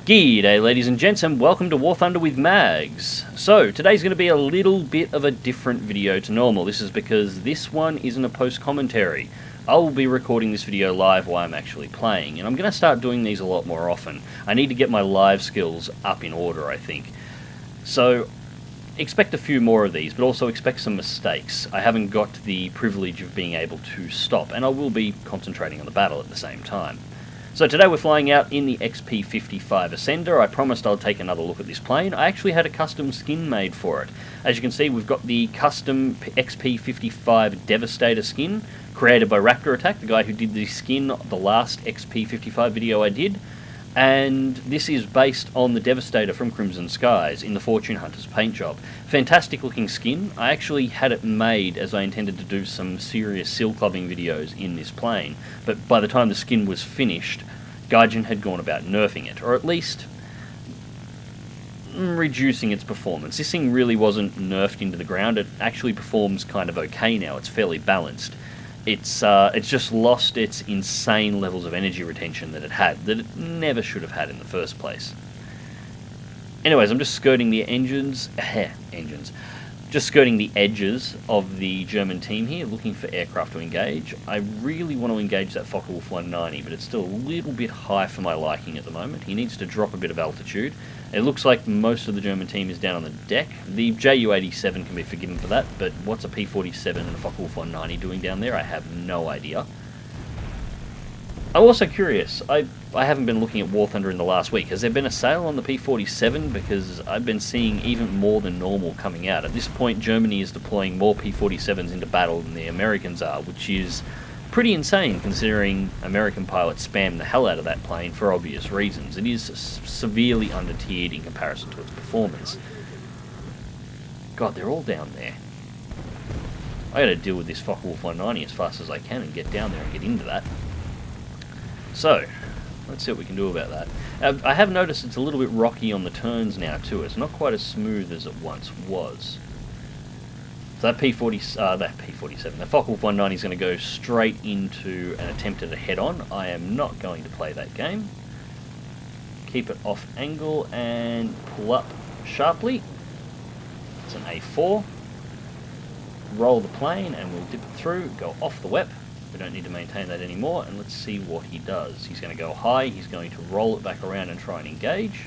G'day ladies and gents, and welcome to War Thunder with Mags. So, today's going to be a little bit of a different video to normal. This is because this one isn't a post-commentary. I will be recording this video live while I'm actually playing, and I'm going to start doing these a lot more often. I need to get my live skills up in order, I think. So, expect a few more of these, but also expect some mistakes. I haven't got the privilege of being able to stop, and I will be concentrating on the battle at the same time. So today we're flying out in the XP55 Ascender. I promised I'll take another look at this plane. I actually had a custom skin made for it. As you can see, we've got the custom XP55 Devastator skin, created by Raptor Attack, the guy who did the skin the last XP55 video I did. And this is based on the Devastator from Crimson Skies in the Fortune Hunter's paint job. Fantastic looking skin. I actually had it made as I intended to do some serious seal clubbing videos in this plane, but by the time the skin was finished, Gaijin had gone about nerfing it, or at least reducing its performance. This thing really wasn't nerfed into the ground. It actually performs kind of okay now. It's fairly balanced. It's just lost its insane levels of energy retention that it had, that it never should have had in the first place. Anyways, I'm just skirting the just skirting the edges of the German team here, looking for aircraft to engage. I really want to engage that Focke-Wulf 190, but it's still a little bit high for my liking at the moment. He needs to drop a bit of altitude. It looks like most of the German team is down on the deck. The Ju-87 can be forgiven for that, but what's a P-47 and a Focke-Wulf 190 doing down there? I have no idea. I'm also curious. I haven't been looking at War Thunder in the last week. Has there been a sale on the P-47? Because I've been seeing even more than normal coming out. At this point, Germany is deploying more P-47s into battle than the Americans are, which is pretty insane considering American pilots spam the hell out of that plane for obvious reasons. It is severely under-tiered in comparison to its performance. God, they're all down there. I gotta deal with this Focke-Wulf 190 as fast as I can and get down there and get into that. So, let's see what we can do about that. I have noticed it's a little bit rocky on the turns now too. It's not quite as smooth as it once was. So that P-47, the Focke-Wulf 190 is going to go straight into an attempt at a head-on. I am not going to play that game. Keep it off angle and pull up sharply. It's an A4. Roll the plane and we'll dip it through, go off the WEP. We don't need to maintain that anymore, and let's see what he does. He's going to go high, he's going to roll it back around and try and engage.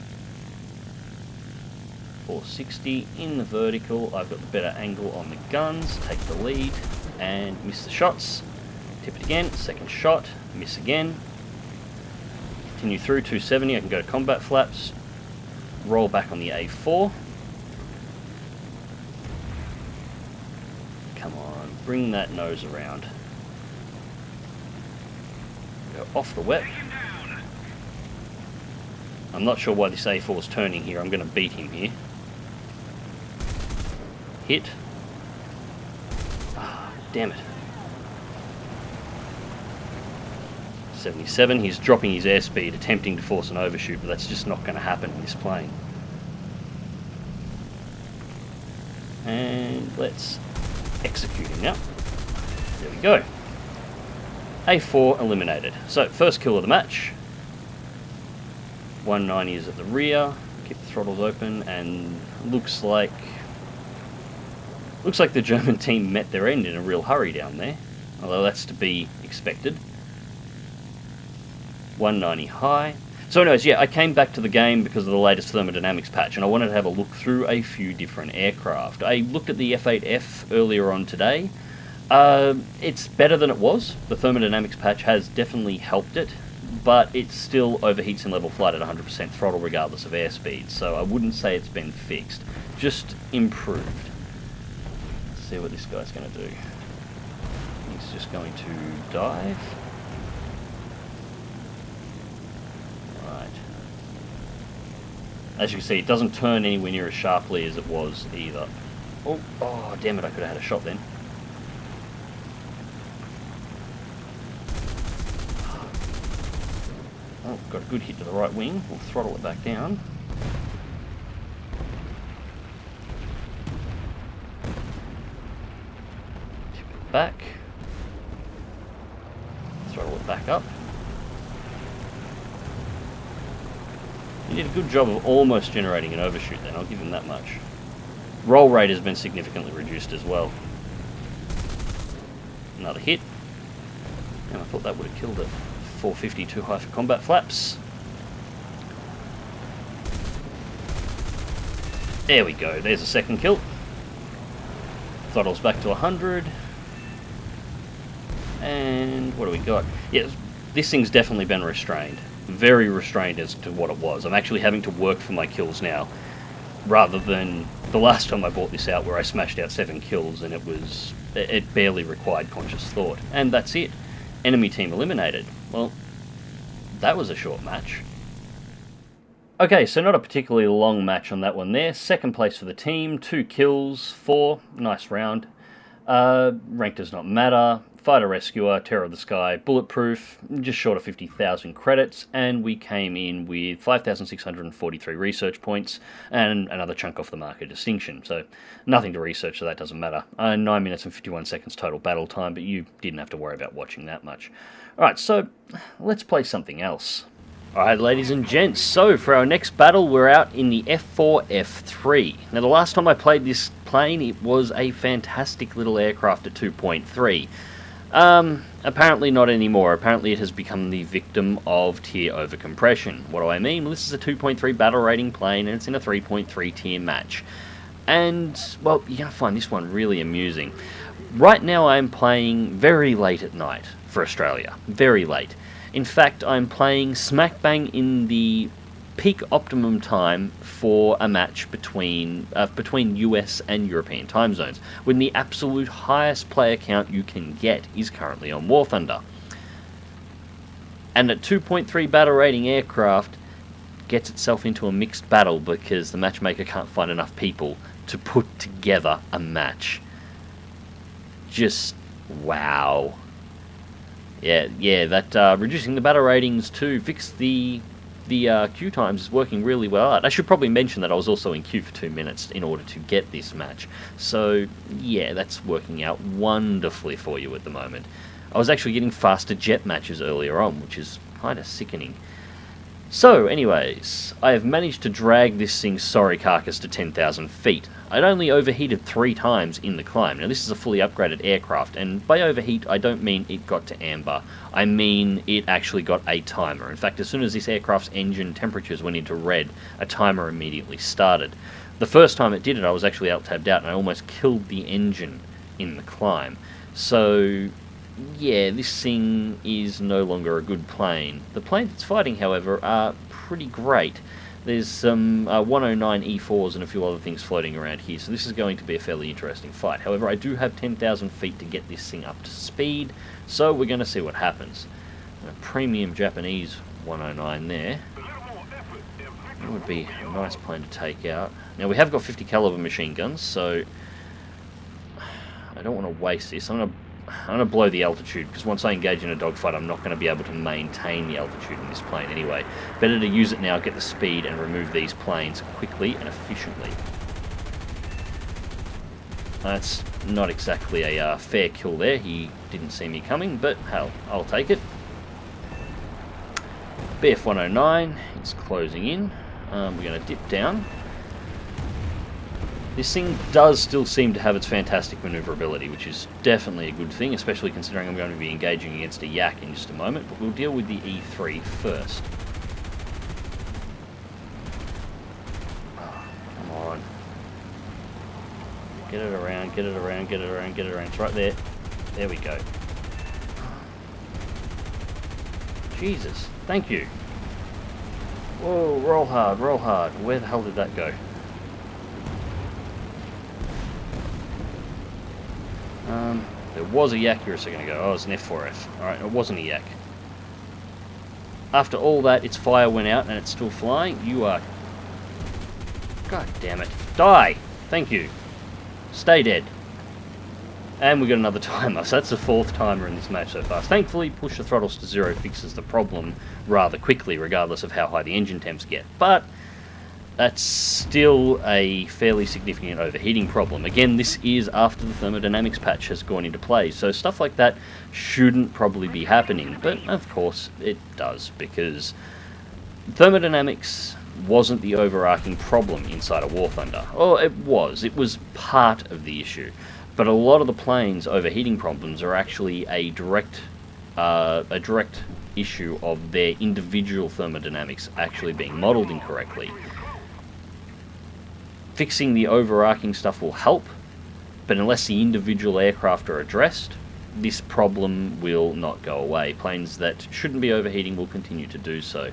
460 in the vertical. I've got the better angle on the guns, take the lead, and miss the shots. Tip it again, second shot, miss again. Continue through 270, I can go to combat flaps, roll back on the A4. Come on, bring that nose around. Go off the WEP. I'm not sure why this A4 is turning here. I'm going to beat him here. Hit. Ah, damn it. 77. He's dropping his airspeed, attempting to force an overshoot, but that's just not going to happen in this plane. And let's execute him now. There we go. A4 eliminated. So, first kill of the match. 190 is at the rear. Keep the throttles open, and looks like the German team met their end in a real hurry down there. Although that's to be expected. 190 high. So anyways, yeah, I came back to the game because of the latest thermodynamics patch, and I wanted to have a look through a few different aircraft. I looked at the F8F earlier on today. It's better than it was. The thermodynamics patch has definitely helped it, but it still overheats in level flight at 100% throttle regardless of airspeed, so I wouldn't say it's been fixed, just improved. Let's see what this guy's going to do. He's just going to dive. Right. As you can see, it doesn't turn anywhere near as sharply as it was either. Oh damn it, I could have had a shot then. Oh, got a good hit to the right wing. We'll throttle it back down. Tip it back. Throttle it back up. He did a good job of almost generating an overshoot then, I'll give him that much. Roll rate has been significantly reduced as well. Another hit. And I thought that would have killed it. 450 too high for combat flaps. There we go, there's a second kill. Throttle's back to 100. And what do we got? Yeah, this thing's definitely been restrained. Very restrained as to what it was. I'm actually having to work for my kills now, rather than the last time I bought this out where I smashed out 7 kills and it barely required conscious thought. And that's it. Enemy team eliminated. Well, that was a short match. Okay, so not a particularly long match on that one there. Second place for the team, 2 kills, 4, nice round. Rank does not matter. Fighter Rescuer, Terror of the Sky, Bulletproof, just short of 50,000 credits, and we came in with 5,643 research points and another chunk off the market distinction. So nothing to research, so that doesn't matter. 9 minutes and 51 seconds total battle time, but you didn't have to worry about watching that much. Alright, so let's play something else. Alright, ladies and gents, so for our next battle, we're out in the F4 F3. Now, the last time I played this plane, it was a fantastic little aircraft at 2.3. Apparently not anymore. Apparently it has become the victim of tier overcompression. What do I mean? Well, this is a 2.3 battle rating plane, and it's in a 3.3 tier match. And, well, you're going to find this one really amusing. Right now I'm playing very late at night for Australia. Very late. In fact, I'm playing smack bang in the peak optimum time for a match between US and European time zones, when the absolute highest player count you can get is currently on War Thunder. And a 2.3 battle rating aircraft gets itself into a mixed battle because the matchmaker can't find enough people to put together a match. Just wow. Yeah, that reducing the battle ratings to fix the queue times is working really well out. I should probably mention that I was also in queue for 2 minutes in order to get this match. So, yeah, that's working out wonderfully for you at the moment. I was actually getting faster jet matches earlier on, which is kind of sickening. So, anyways, I have managed to drag this thing's sorry carcass to 10,000 feet. I'd only overheated 3 times in the climb. Now, this is a fully upgraded aircraft, and by overheat, I don't mean it got to amber. I mean it actually got a timer. In fact, as soon as this aircraft's engine temperatures went into red, a timer immediately started. The first time it did it, I was actually alt-tabbed out, and I almost killed the engine in the climb. So, yeah, this thing is no longer a good plane. The planes it's fighting, however, are pretty great. There's some 109 E4s and a few other things floating around here, so this is going to be a fairly interesting fight. However, I do have 10,000 feet to get this thing up to speed, so we're going to see what happens. A premium Japanese 109 there. That would be a nice plane to take out. Now, we have got 50 caliber machine guns, so I don't want to waste this. I'm going to blow the altitude, because once I engage in a dogfight, I'm not going to be able to maintain the altitude in this plane anyway. Better to use it now, get the speed, and remove these planes quickly and efficiently. That's not exactly a fair kill there. He didn't see me coming, but hell, I'll take it. BF 109 is closing in. We're going to dip down. This thing does still seem to have its fantastic maneuverability, which is definitely a good thing, especially considering I'm going to be engaging against a Yak in just a moment, but we'll deal with the E3 first. Oh, come on. Get it around, get it around, get it around, get it around. It's right there. There we go. Jesus, thank you. Whoa, roll hard, roll hard. Where the hell did that go? There was a Yak here a second ago. Oh, it was an F4F. Alright, it wasn't a Yak. After all that, its fire went out and it's still flying. You are... God damn it. Die! Thank you. Stay dead. And we got another timer, so that's the 4th timer in this match so far. Thankfully, push the throttles to 0 fixes the problem rather quickly, regardless of how high the engine temps get. But that's still a fairly significant overheating problem. Again, this is after the thermodynamics patch has gone into play, so stuff like that shouldn't probably be happening. But, of course, it does, because thermodynamics wasn't the overarching problem inside a War Thunder. Oh, it was. It was part of the issue. But a lot of the planes' overheating problems are actually a direct issue of their individual thermodynamics actually being modelled incorrectly. Fixing the overarching stuff will help, but unless the individual aircraft are addressed, this problem will not go away. Planes that shouldn't be overheating will continue to do so.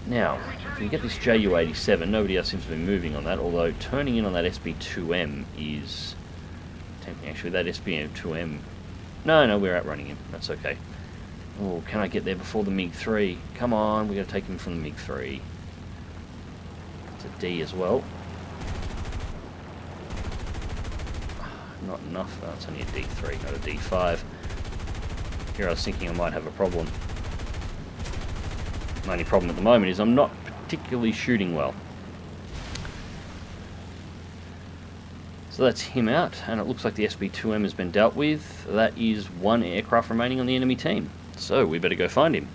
Now, if we get this Ju-87, nobody else seems to be moving on that, although turning in on that SB-2M is... Actually, that SB-2M... No, we're outrunning him. That's okay. Oh, can I get there before the MiG-3? Come on, we got to take him from the MiG-3. It's a D as well. Not enough. Oh, it's only a D3, not a D5. Here I was thinking I might have a problem. My only problem at the moment is I'm not particularly shooting well. So that's him out, and it looks like the SB-2M has been dealt with. That is one aircraft remaining on the enemy team. So we better go find him.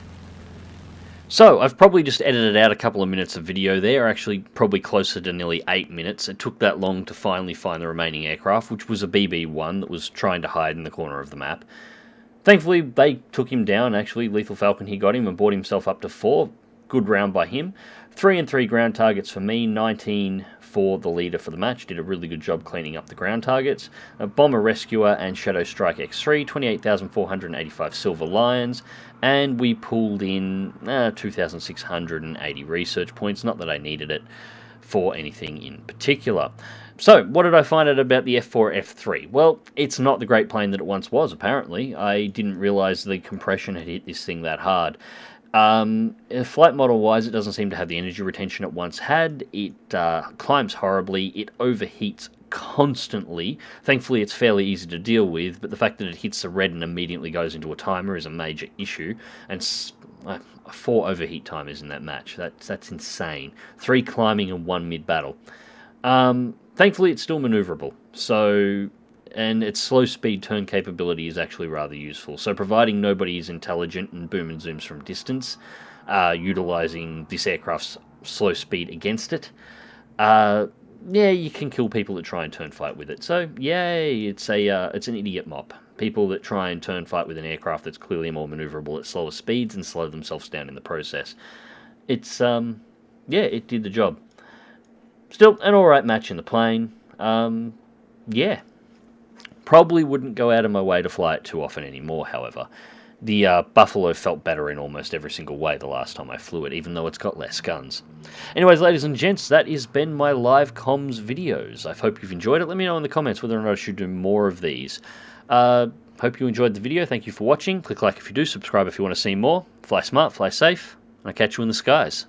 So I've probably just edited out a couple of minutes of video there, actually probably closer to nearly 8 minutes. It took that long to finally find the remaining aircraft, which was a BB-1 that was trying to hide in the corner of the map. Thankfully, they took him down, actually. Lethal Falcon, he got him and brought himself up to 4. Good round by him. 3 and 3 ground targets for me, 19 for the leader for the match. Did a really good job cleaning up the ground targets. A Bomber Rescuer and Shadow Strike X3, 28,485 Silver Lions. And we pulled in 2,680 research points. Not that I needed it for anything in particular. So, what did I find out about the F4 F3? Well, it's not the great plane that it once was, apparently. I didn't realise the compression had hit this thing that hard. Flight model-wise, it doesn't seem to have the energy retention it once had. It climbs horribly. It overheats constantly. Thankfully, it's fairly easy to deal with, but the fact that it hits the red and immediately goes into a timer is a major issue. And 4 overheat timers in that match. That's insane. 3 climbing and 1 mid-battle. Thankfully, it's still maneuverable. So, and its slow speed turn capability is actually rather useful. So, providing nobody is intelligent and boom and zooms from distance, utilizing this aircraft's slow speed against it, yeah, you can kill people that try and turn fight with it. So, yay, it's an idiot mop. People that try and turn fight with an aircraft that's clearly more maneuverable at slower speeds and slow themselves down in the process. It's, yeah, it did the job. Still, an alright match in the plane. Yeah. Probably wouldn't go out of my way to fly it too often anymore, however. The Buffalo felt better in almost every single way the last time I flew it, even though it's got less guns. Anyways, ladies and gents, that has been my live comms videos. I hope you've enjoyed it. Let me know in the comments whether or not I should do more of these. Hope you enjoyed the video. Thank you for watching. Click like if you do, subscribe if you want to see more. Fly smart, fly safe, and I'll catch you in the skies.